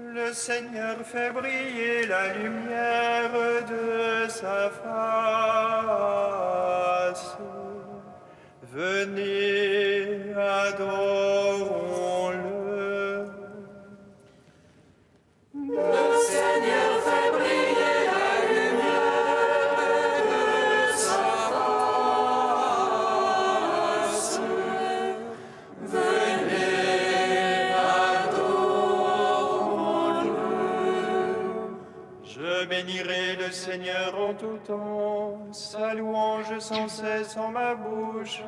Le Seigneur fait briller la lumière de sa face. Venez, adorons-le. Le Seigneur fait briller la lumière de sa face. Venez, adorons-le. Je bénirai le Seigneur en tout temps, sa louange sans cesse en ma bouche.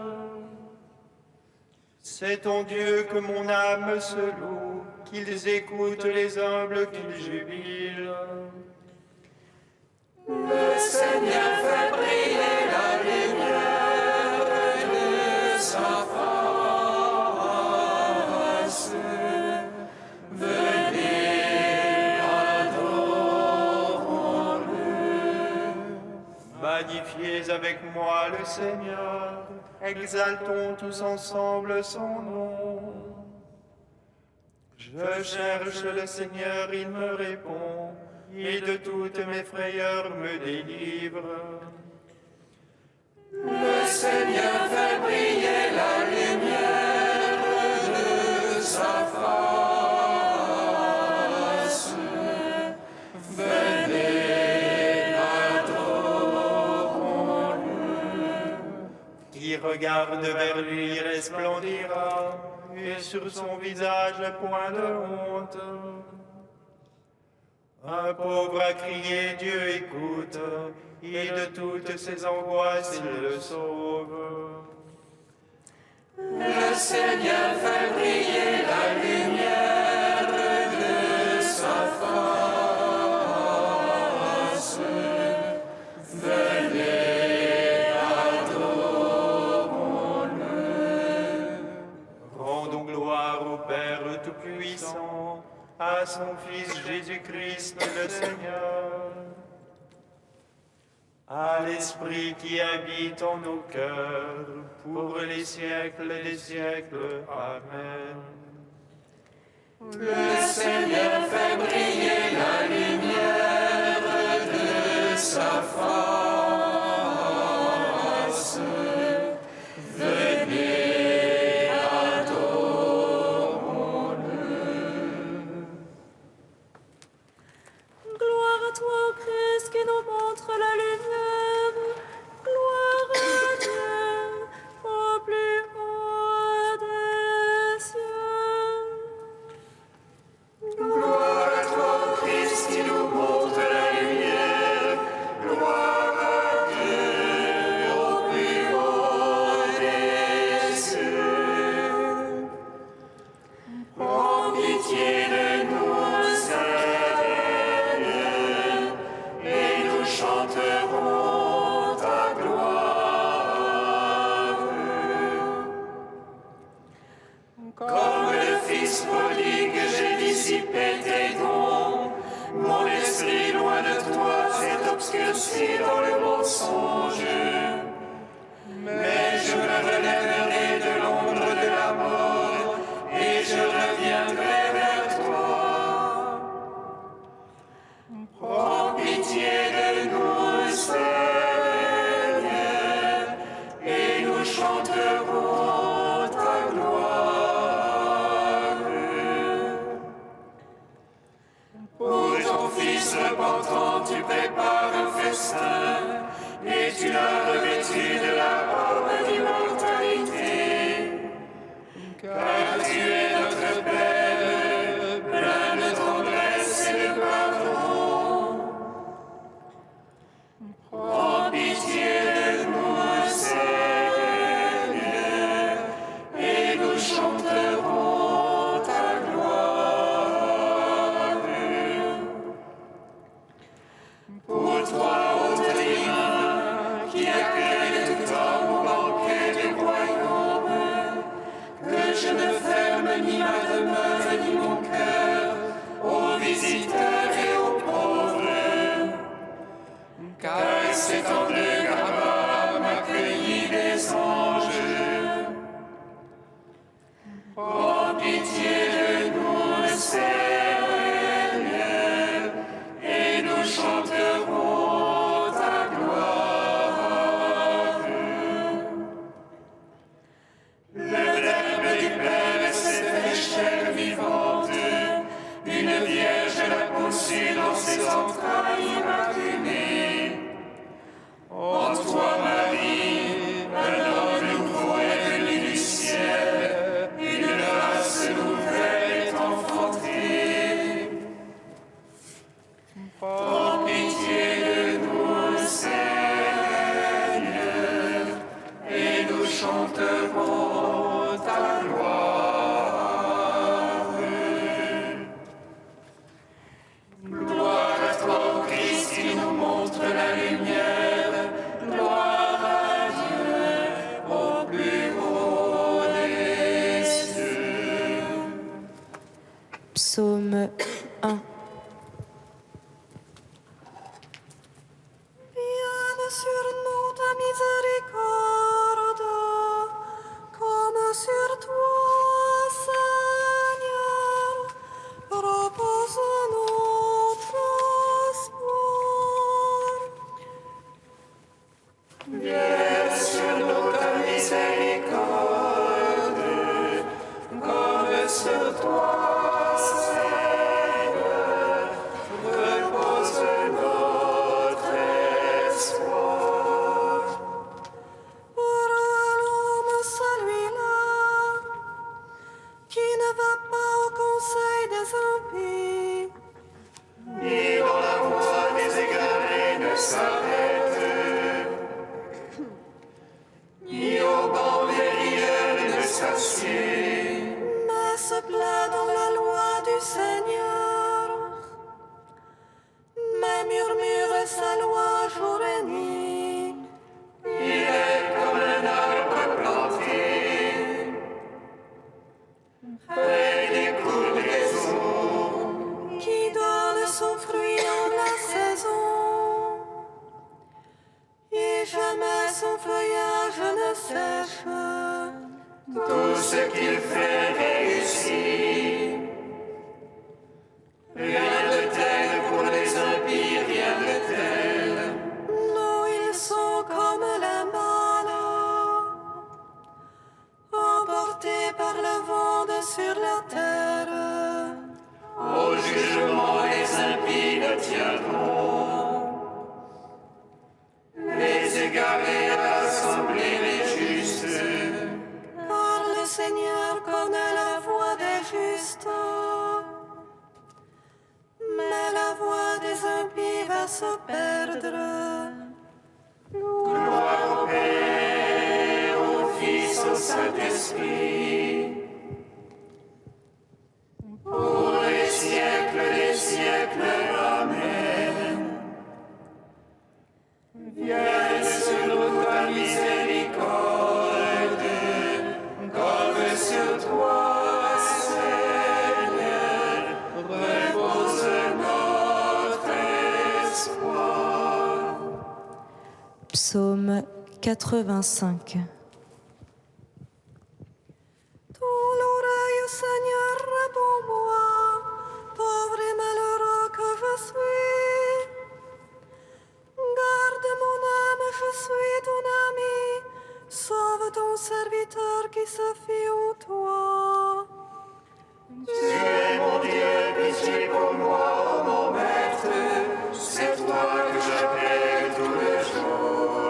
C'est en Dieu que mon âme se loue, qu'ils écoutent les humbles, qu'ils jubilent. Le Seigneur fait briller la lumière de sa face. Venez, adorons-le. Magnifiez avec moi le Seigneur, exaltons tous ensemble son nom. Je cherche le Seigneur, il me répond, et de toutes mes frayeurs me délivre. Le Seigneur fait briller la lumière de sa face. Venez, adorons-le. Qui regarde vers lui resplendira, et sur son visage point de honte. Un pauvre a crié, Dieu écoute, et de toutes ses angoisses il le sauve. Le Seigneur fait briller la lumière de sa face. Venez, adorons-le. Rendons gloire au Père Tout-Puissant, à son Fils Jésus-Christ le Seigneur, à l'Esprit qui habite en nos cœurs, pour les siècles des siècles. Amen. Le Seigneur fait briller la lumière de sa face. Venez, adorons-le. Gloire à toi, Christ, qui nous montre la lumière. Gloire à Dieu, au plus haut des cieux. Gloire à toi, Christ, qui nous montre la lumière. Gloire à Dieu, au plus haut des cieux. Prends pitié de nous, Seigneur, et nous chanterons ta gloire. Comme le Fils prodigue, j'ai dissipé tes dons. Mon esprit, loin de toi, s'est obscurci dans le mensonge. Mais je me relèverai de l'ombre de la mort, et je reviendrai vers toi. Prends pitié de nous, Seigneur, et nous chanterons ta gloire. Pour ton Fils repentant, tu prépares un festin, et tu l'as revêtu de la robe d'immortalité. Psaume 1. Vienne sur nous ta miséricorde, comme sur toi, Seigneur, repose notre espoir. Viens sur nous ta miséricorde, comme sur toi, Seigneur, repose notre espoir. Pour l'homme celui-là, qui ne va pas au conseil des impies, Ni dans la voie des égarés ne s'arrête, ni au banc des rieurs ne s'assied. mais se plaît dans la loi du Seigneur, mais murmure sa loi jour et nuit. Il est comme un arbre planté près des cours des eaux, Qui donne son fruit en la saison, et jamais son feuillage ne sèche. tout ce qu'il fait réussit. Rien de tel pour les impies, rien de tel. Nous, ils sont comme les mâles, emportés par le vent de sur la terre. Au jugement, les impies ne tiendront. Les égarés à l'assemblée les justes. Car le Seigneur connaît la voie des justes, mais la voie des impies va se perdre. Gloire au Père, au Fils, au Saint-Esprit. Pour les siècles des siècles. Amen. Viens sur nous ta miséricorde, comme sur toi, Seigneur, repose notre espoir. Psaume 85. Ton l'oreille, Seigneur, réponds-moi, pauvre et malheureux que je suis. Garde mon âme, je suis ton ami, sauve ton serviteur qui se fie en toi. Tu es mon Dieu, pitié pour moi, ô mon Maître, c'est toi que j'appelle tout le jour.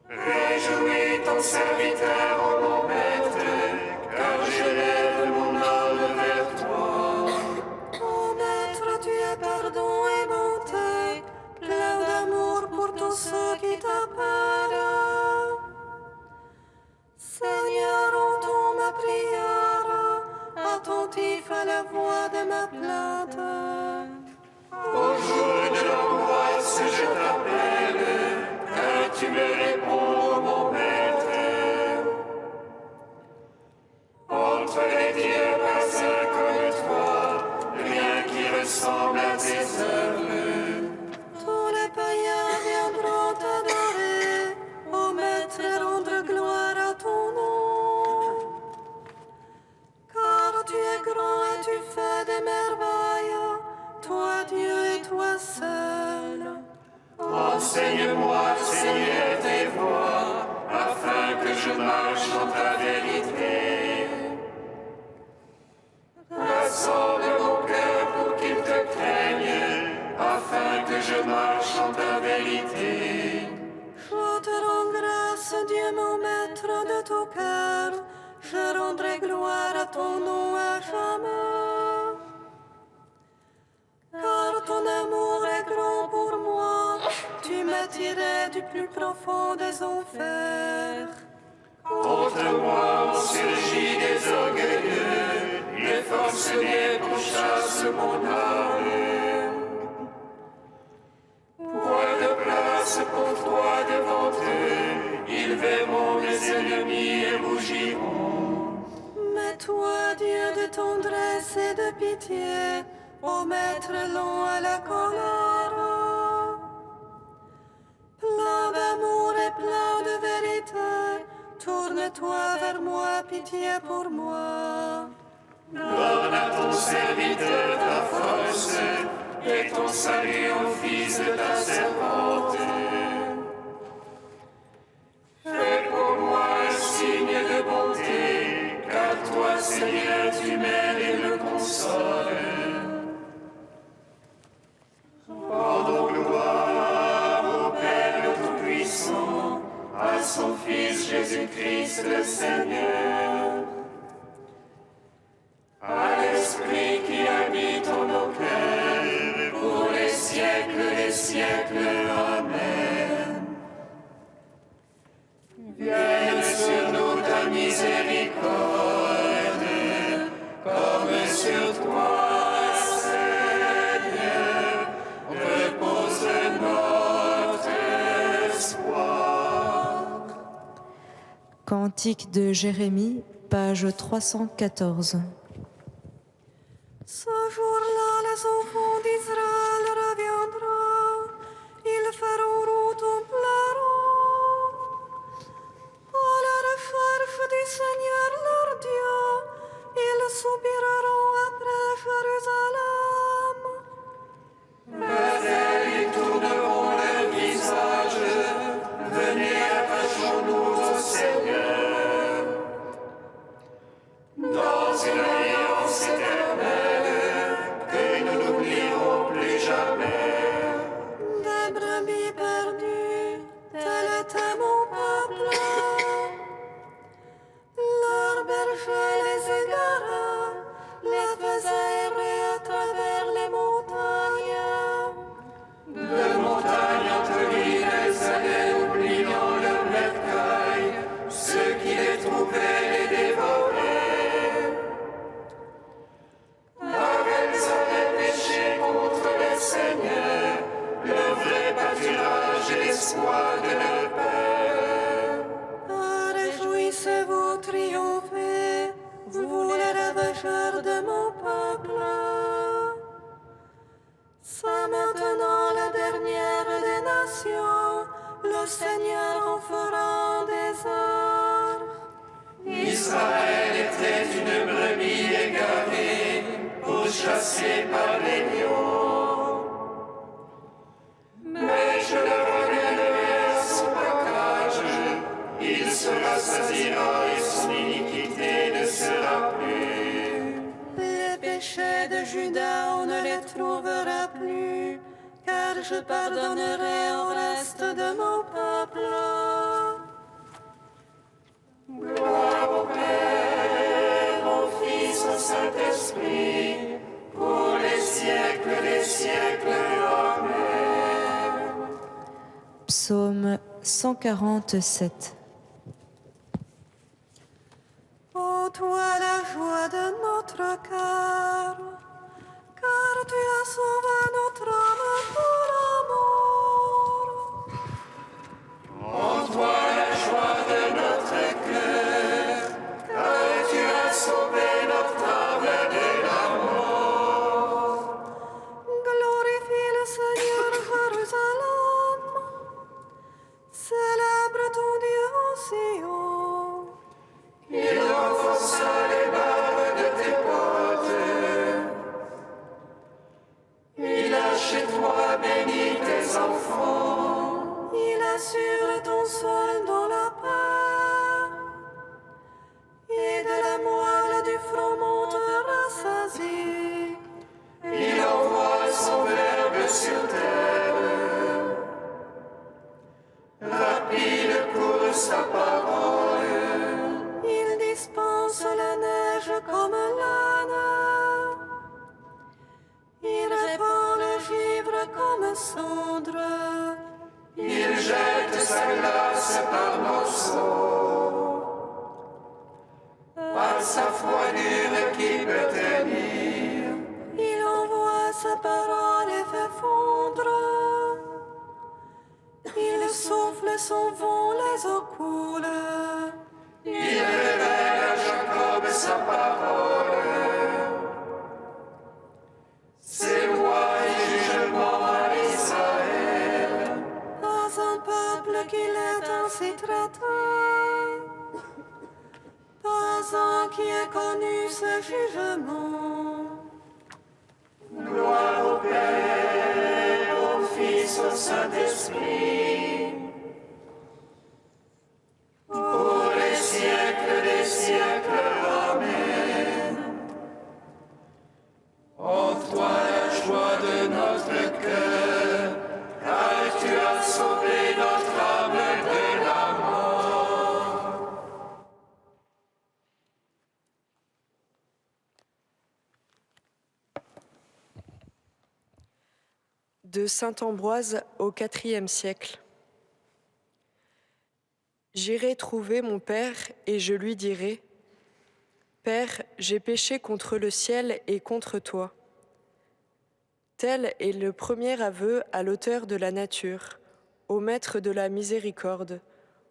Réjouis ton serviteur, ô mon Maître, car je lève mon âme vers toi. Mon maître, tu es pardon et bonté, plein d'amour pour tous ceux qui t'appellent. Seigneur, entends ma prière, attentif à la voix de ma plainte. Au jour de l'angoisse, je t'appelle, car tu me réponds, mon Maître. Entre les dieux, pas un comme toi, rien qui ressemble à tes œuvres. Tous les païens viendront t'adorer, ô Maître, et rendre gloire à ton nom. Car tu es grand et tu fais des merveilles, toi Dieu et toi seul. Enseigne-moi, Seigneur, tes voies, afin que je marche dans ta vérité. Rassemble mon cœur pour qu'il te craigne, afin que je marche en ta vérité. Je te rends grâce, Dieu mon maître de tout cœur, je rendrai gloire à ton nom à jamais. Car ton amour est grand pour moi, tu m'as tiré du plus profond des enfers. Contre moi ont surgi des orgueilleux, les forcenés pourchassent mon âme. Point de place pour toi devant eux, ils verront mes ennemis et rougiront. Mais toi, Dieu de tendresse et de pitié, ô maître lent à la colère. Plein d'amour et plein de vérité, tourne-toi vers moi, pitié pour moi. Donne à ton serviteur ta force et ton salut au fils de ta servante. Fais pour moi un signe de bonté, car toi, Seigneur, tu m'aides et me consoles. Rendons gloire au Père Tout-Puissant, à son Fils Jésus-Christ le Seigneur, à l'Esprit qui habite en nos cœurs, pour les siècles des siècles. Amen. Vienne sur nous ta miséricorde, comme sur toi, Seigneur, repose notre espoir. Cantique de Jérémie, page 314. Ce jour-là, les enfants d'Israël reviendront, ils feront route en pleurant, à la recherche du Seigneur leur Dieu, ils soupireront après Jérusalem. Vers elle, ils tourneront leur visage, venez, attachons-nous au Seigneur, dans une alliance éternelle, que nous n'oublierons plus jamais. Des brebis perdues, tel était mon peuple. Leur berger les égara, les faisait errer à travers les montagnes. De montagne en colline, elles allaient oubliant leur bercail, ceux qui les trouvaient les dévoraient. Car elles avaient péché contre le Seigneur, le vrai pâturage et l'espoir de leur Père. Ah, réjouissez-vous, triomphez, vous les ravageurs de mon peuple. C'est maintenant la dernière des nations, le Seigneur en fera un désert. Israël était une brebis égarée, pourchassée par les lions. Mais je le ramènerai à son package, il se rassasiera et son iniquité ne sera plus. Les péchés de Juda, on ne les trouvera plus, car je pardonnerai au reste de mon peuple. Gloire au Père, au Fils, au Saint-Esprit, pour les siècles des siècles. Amen. Psaume 147. Ô toi la joie de notre cœur, car tu as sauvé notre âme pour amour. En toi la joie de notre cœur, car tu as sauvé notre âme de la mort. Glorifie le Seigneur Jérusalem, célèbre ton Dieu en Sion. Il renforça les barres de tes portes. Il a chez toi béni tes enfants. Il assure ton sol dans la paix, et de la moelle du front monte rassasié. Il envoie son verbe sur terre. Rapide pour sa parole. Il dispense la neige comme l'âne, il répand le givre comme cendre. Il jette sa glace par morceaux. Par sa froidure qui peut tenir. Il envoie sa parole et fait fondre. Il souffle son vent, les eaux coulent. Il révèle à Jacob sa parole. qui as connu ce jugement. Gloire au Père, au Fils, au Saint-Esprit, pour les siècles des siècles. Amen. En toi la joie de notre cœur, car tu as sauvé notre âme de la mort. De saint Ambroise au IVe siècle. J'irai trouver mon Père et je lui dirai : Père, j'ai péché contre le ciel et contre toi. Tel est le premier aveu à l'auteur de la nature, au maître de la miséricorde,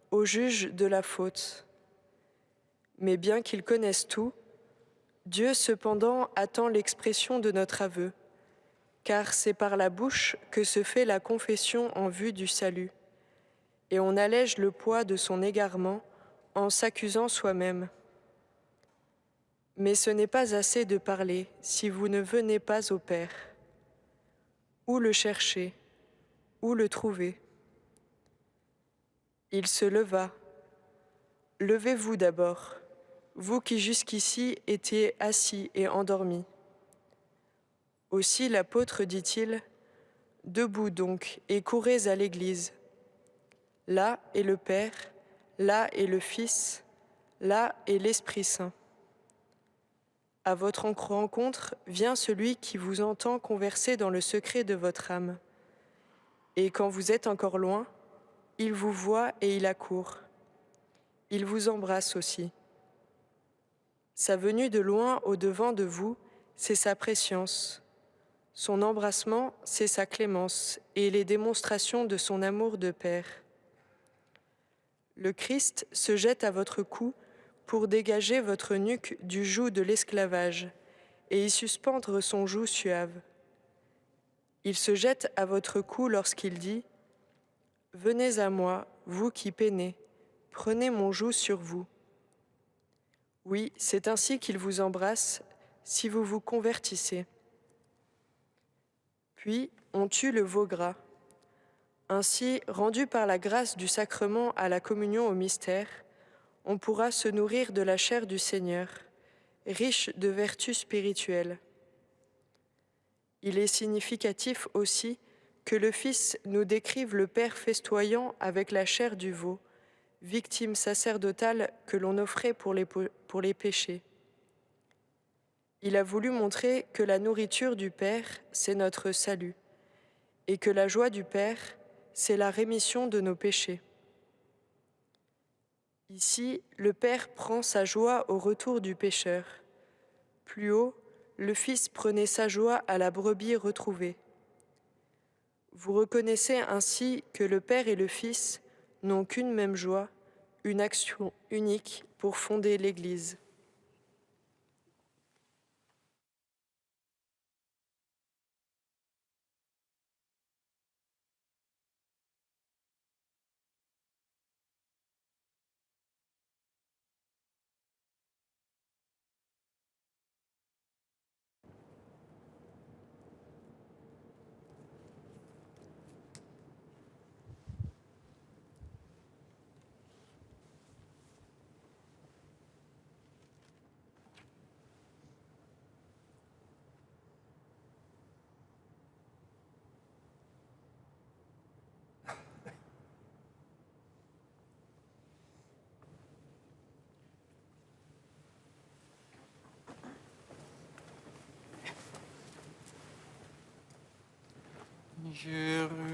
au juge de la faute. Mais bien qu'il connaisse tout, Dieu cependant attend l'expression de notre aveu, car c'est par la bouche que se fait la confession en vue du salut, et on allège le poids de son égarement en s'accusant soi-même. Mais ce n'est pas assez de parler si vous ne venez pas au Père. Où le chercher? Où le trouver? Il se leva. Levez-vous d'abord, vous qui jusqu'ici étiez assis et endormis. Aussi l'apôtre dit-il : debout donc et courez à l'Église. Là est le Père, là est le Fils, là est l'Esprit Saint. À votre rencontre vient celui qui vous entend converser dans le secret de votre âme. Et quand vous êtes encore loin, il vous voit et il accourt. Il vous embrasse aussi. Sa venue de loin au-devant de vous, c'est sa prescience. Son embrassement, c'est sa clémence et les démonstrations de son amour de Père. Le Christ se jette à votre cou pour dégager votre nuque du joug de l'esclavage et y suspendre son joug suave. Il se jette à votre cou lorsqu'il dit : Venez à moi, vous qui peinez, prenez mon joug sur vous. Oui, c'est ainsi qu'il vous embrasse si vous vous convertissez. Puis on tue le veau gras. Ainsi, rendu par la grâce du sacrement à la communion au mystère, on pourra se nourrir de la chair du Seigneur, riche de vertus spirituelles. Il est significatif aussi que le Fils nous décrive le Père festoyant avec la chair du veau, victime sacerdotale que l'on offrait pour les péchés. Il a voulu montrer que la nourriture du Père, c'est notre salut, et que la joie du Père, c'est la rémission de nos péchés. Ici, le Père prend sa joie au retour du pécheur. Plus haut, le Fils prenait sa joie à la brebis retrouvée. Vous reconnaissez ainsi que le Père et le Fils n'ont qu'une même joie, une action unique pour fonder l'Église. Jérusalem,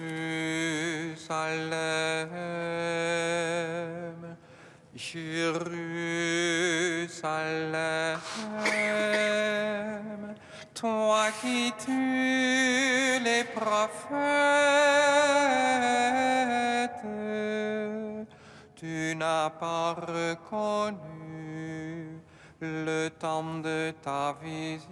Jérusalem, toi qui tues les prophètes, tu n'as pas reconnu le temps de ta visite.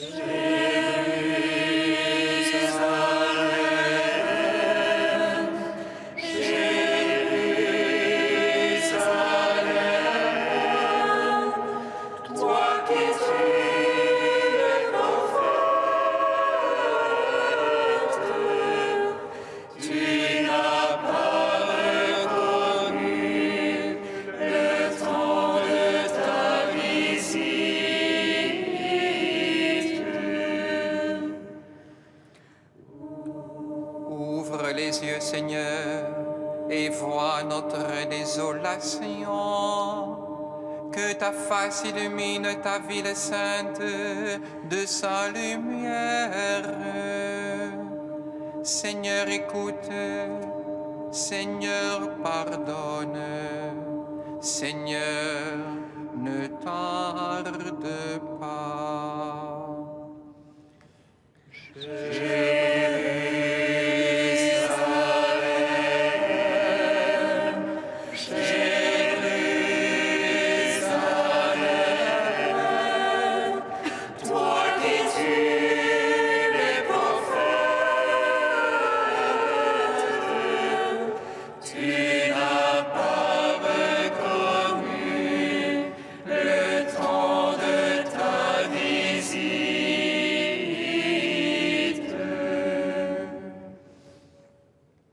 Jérusalem, Jérusalem, tes yeux, Seigneur, et vois notre désolation. Que ta face illumine ta ville sainte de sa lumière. Seigneur, écoute. Seigneur, pardonne. Seigneur, ne tarde pas.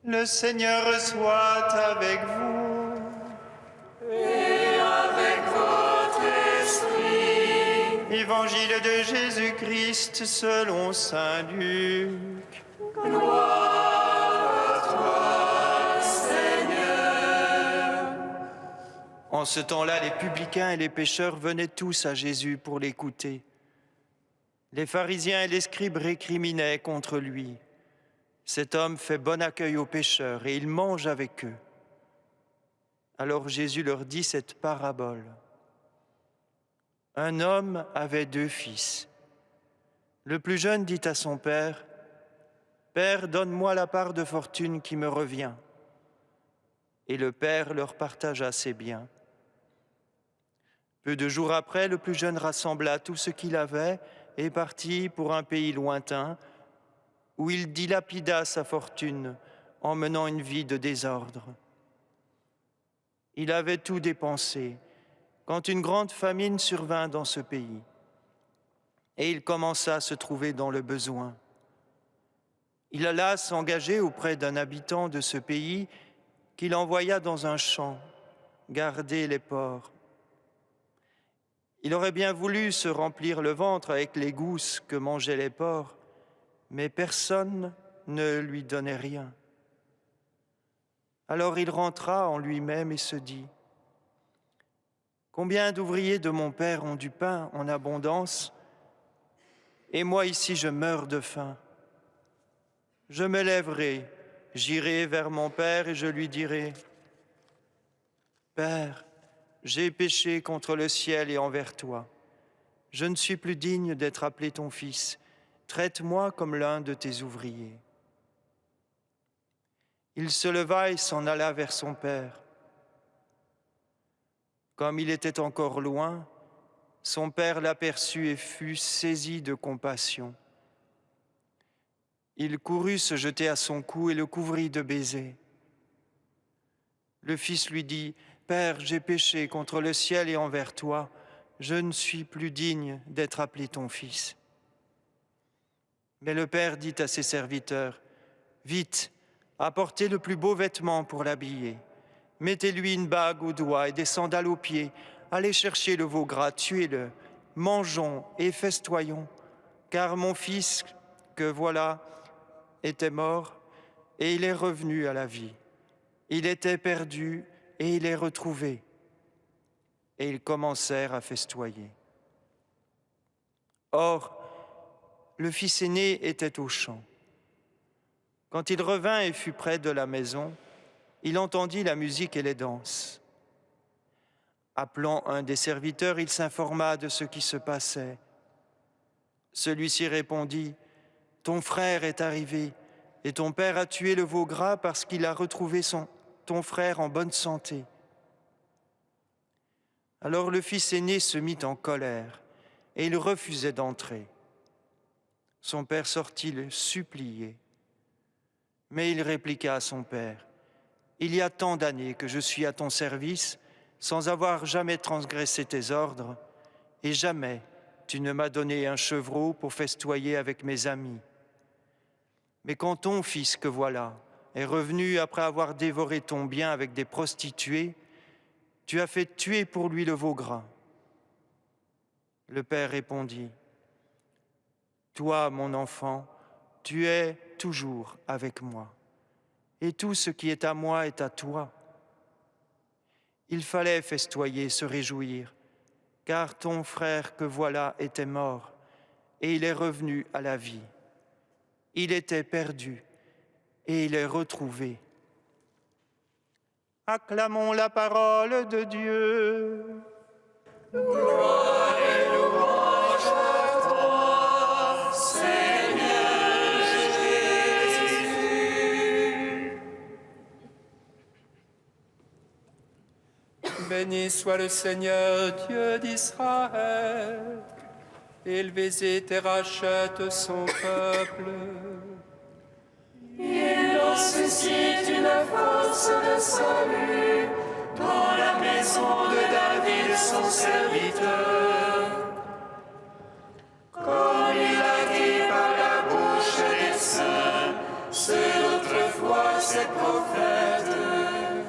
Le Seigneur soit avec vous. Et avec votre esprit. Évangile de Jésus-Christ selon saint Luc. Gloire à toi, Seigneur. En ce temps-là, les publicains et les pécheurs venaient tous à Jésus pour l'écouter. Les pharisiens et les scribes récriminaient contre lui. Cet homme fait bon accueil aux pécheurs et il mange avec eux. Alors Jésus leur dit cette parabole. Un homme avait 2 fils. Le plus jeune dit à son père, « Père, donne-moi la part de fortune qui me revient. » Et le père leur partagea ses biens. Peu de jours après, le plus jeune rassembla tout ce qu'il avait et partit pour un pays lointain, où il dilapida sa fortune en menant une vie de désordre. Il avait tout dépensé quand une grande famine survint dans ce pays, et il commença à se trouver dans le besoin. Il alla s'engager auprès d'un habitant de ce pays qu'il envoya dans un champ garder les porcs. Il aurait bien voulu se remplir le ventre avec les gousses que mangeaient les porcs, mais personne ne lui donnait rien. Alors il rentra en lui-même et se dit, « Combien d'ouvriers de mon père ont du pain en abondance, et moi ici je meurs de faim. Je me lèverai, j'irai vers mon père et je lui dirai, « Père, j'ai péché contre le ciel et envers toi. Je ne suis plus digne d'être appelé ton fils. Traite-moi comme l'un de tes ouvriers. » Il se leva et s'en alla vers son père. Comme il était encore loin, son père l'aperçut et fut saisi de compassion. Il courut se jeter à son cou et le couvrit de baisers. Le fils lui dit, « Père, j'ai péché contre le ciel et envers toi. Je ne suis plus digne d'être appelé ton fils. » Mais le père dit à ses serviteurs, « Vite, apportez le plus beau vêtement pour l'habiller. Mettez-lui une bague au doigt et des sandales aux pieds. Allez chercher le veau gras, tuez-le. Mangeons et festoyons, car mon fils, que voilà, était mort et il est revenu à la vie. Il était perdu et il est retrouvé. » Et ils commencèrent à festoyer. Or, le fils aîné était au champ. Quand il revint et fut près de la maison, il entendit la musique et les danses. Appelant un des serviteurs, il s'informa de ce qui se passait. Celui-ci répondit, « Ton frère est arrivé, et ton père a tué le veau gras parce qu'il a retrouvé ton frère en bonne santé. » Alors le fils aîné se mit en colère, et il refusait d'entrer. Son père sortit le supplier. Mais il répliqua à son père, « Il y a tant d'années que je suis à ton service, sans avoir jamais transgressé tes ordres, et jamais tu ne m'as donné un chevreau pour festoyer avec mes amis. Mais quand ton fils que voilà est revenu après avoir dévoré ton bien avec des prostituées, tu as fait tuer pour lui le veau gras. » Le père répondit, « Toi, mon enfant, tu es toujours avec moi, et tout ce qui est à moi est à toi. Il fallait festoyer, se réjouir, car ton frère que voilà était mort, et il est revenu à la vie. Il était perdu, et il est retrouvé. Acclamons la parole de Dieu. Gloire et louange à toi, Seigneur Jésus. Béni soit le Seigneur, Dieu d'Israël. Il visite et rachète son peuple. Il nous suscite une force de salut dans la maison de David, son serviteur. Comme il a dit par la bouche des saints, ceux d'autrefois ses prophètes.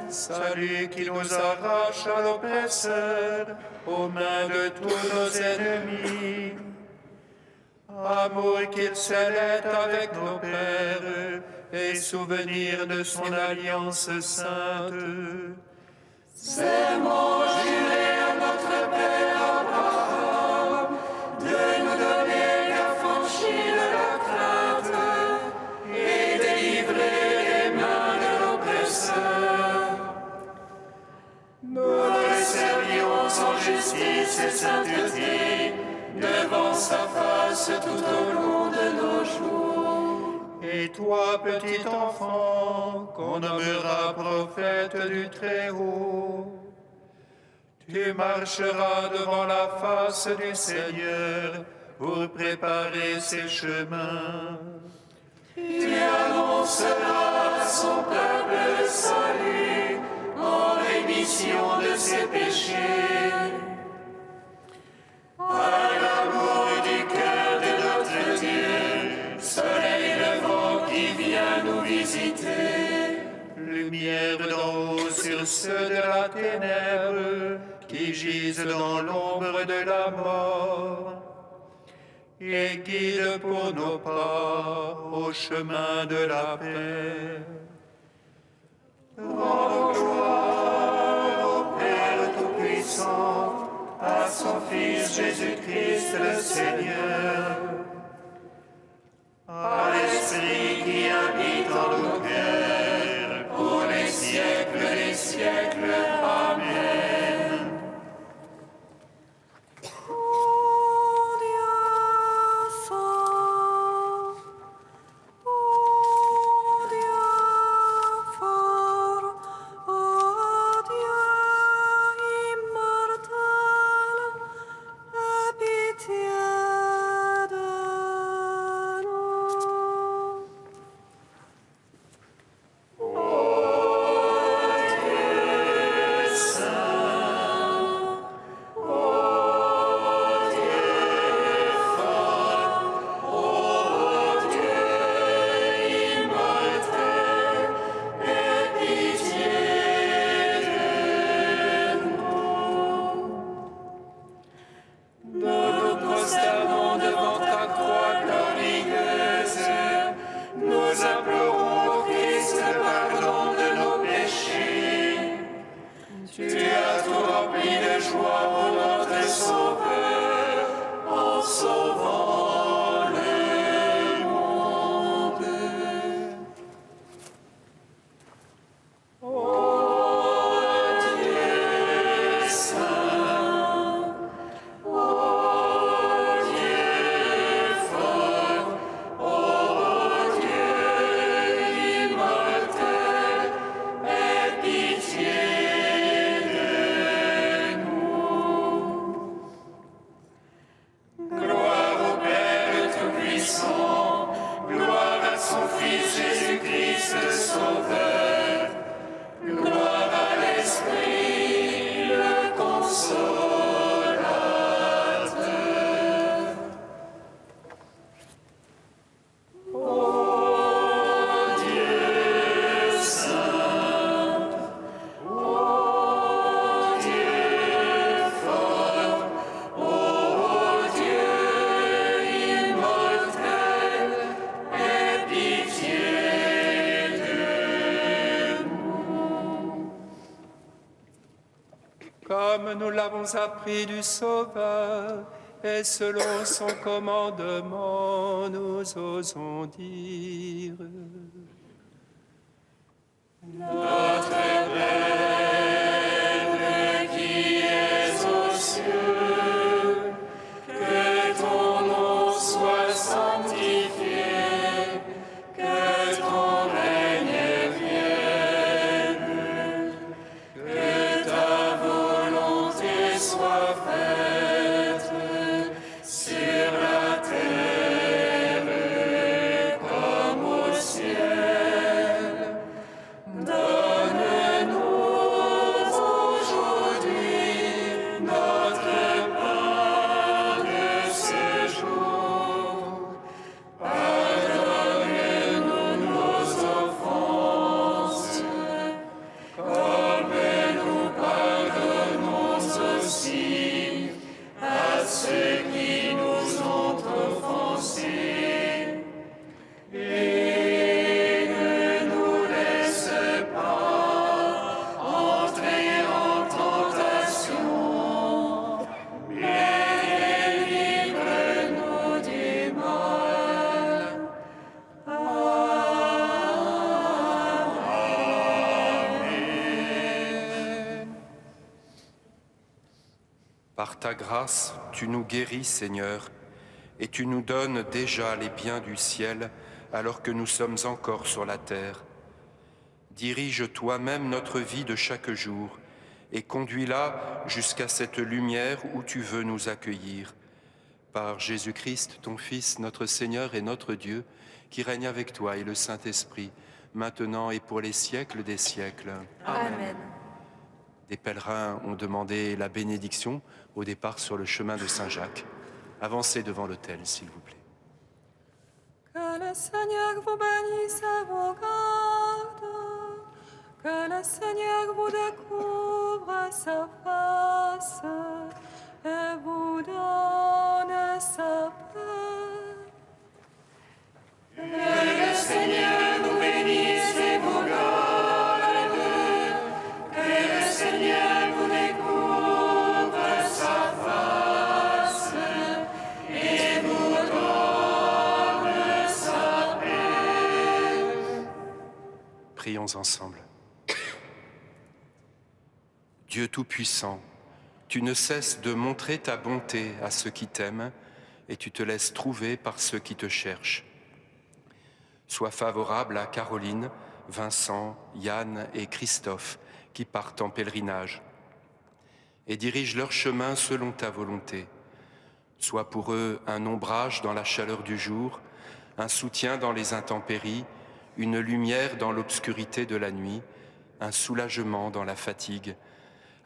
Salut qui nous arrache à l'oppresseur, aux mains de tous nos ennemis. Amour qu'il scellait avec nos pères, et souvenir de son alliance sainte. Serment juré à notre Père Abraham, de nous donner l'affranchie de la crainte et délivrer les mains de l'oppresseur. Nous le servions en justice et sainteté, devant sa face tout au long de nos jours. Et toi, petit enfant, qu'on nommera prophète du Très-Haut, tu marcheras devant la face du Seigneur pour préparer ses chemins. Tu annonceras à son peuple le salut en rémission de ses péchés. À l'amour du cœur de notre Dieu, soleil levant qui vient nous visiter. Lumière d'en haut sur ceux de la ténèbre qui gisent dans l'ombre de la mort. Et guide pour nos pas au chemin de la paix. Rendons gloire au Père Tout-Puissant, à son Fils Jésus-Christ le Seigneur, à l'Esprit qui habite en nos cœurs, pour les siècles des siècles. Amen. Pitié. comme nous l'avons appris du Sauveur, et selon son commandement, nous osons dire. Notre Père qui es aux cieux, que ton nom soit sanctifié, que ton règne vienne, que ta volonté soit faite sur la terre comme au ciel. Donne-nous aujourd'hui notre pain de ce jour. Pardonne-nous nos offenses, comme nous pardonnons aussi à ceux qui nous ont offensés. Et ne nous laisse pas entrer en tentation, mais délivre-nous du mal. Par ta grâce, tu nous guéris, Seigneur, et tu nous donnes déjà les biens du ciel alors que nous sommes encore sur la terre. Dirige toi-même notre vie de chaque jour et conduis-la jusqu'à cette lumière où tu veux nous accueillir. Par Jésus-Christ, ton Fils, notre Seigneur et notre Dieu, qui règne avec toi et le Saint-Esprit, maintenant et pour les siècles des siècles. Amen. Des pèlerins ont demandé la bénédiction au départ sur le chemin de Saint-Jacques. Avancez devant l'autel, s'il vous plaît. Que le Seigneur vous bénisse et vous garde. Que le Seigneur vous découvre sa face et vous donne sa paix. Que le Seigneur vous bénisse et vous garde. Que le Seigneur vous découvre sa face et vous donne sa paix. Prions ensemble. Dieu Tout-Puissant, tu ne cesses de montrer ta bonté à ceux qui t'aiment et tu te laisses trouver par ceux qui te cherchent. Sois favorable à Caroline, Vincent, Yann et Christophe qui partent en pèlerinage et dirige leur chemin selon ta volonté. Sois pour eux un ombrage dans la chaleur du jour, un soutien dans les intempéries, une lumière dans l'obscurité de la nuit, un soulagement dans la fatigue,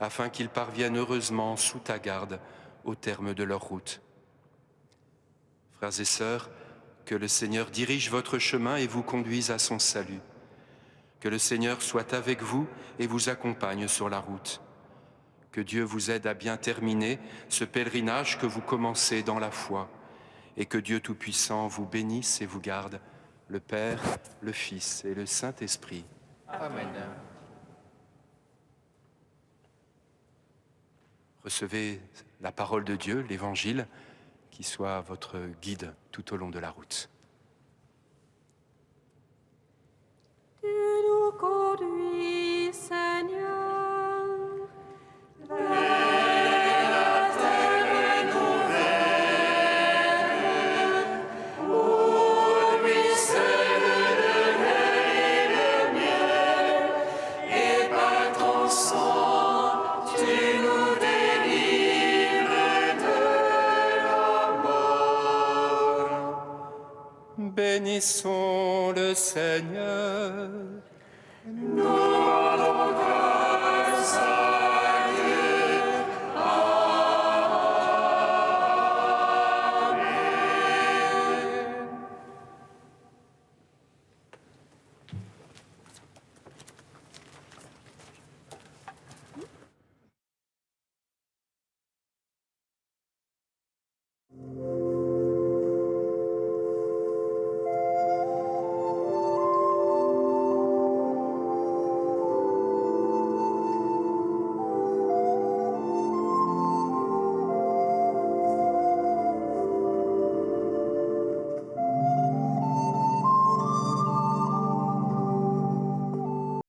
afin qu'ils parviennent heureusement sous ta garde au terme de leur route. Frères et sœurs, que le Seigneur dirige votre chemin et vous conduise à son salut. Que le Seigneur soit avec vous et vous accompagne sur la route. Que Dieu vous aide à bien terminer ce pèlerinage que vous commencez dans la foi. Et que Dieu Tout-Puissant vous bénisse et vous garde, le Père, le Fils et le Saint-Esprit. Amen. Recevez la parole de Dieu, l'Évangile, qui soit votre guide tout au long de la route. Tu nous conduis, Seigneur, vers la terre nouvelle, où ruisselle le lait et le miel, et par ton sang, tu nous délivres de la mort. Bénissons le Seigneur.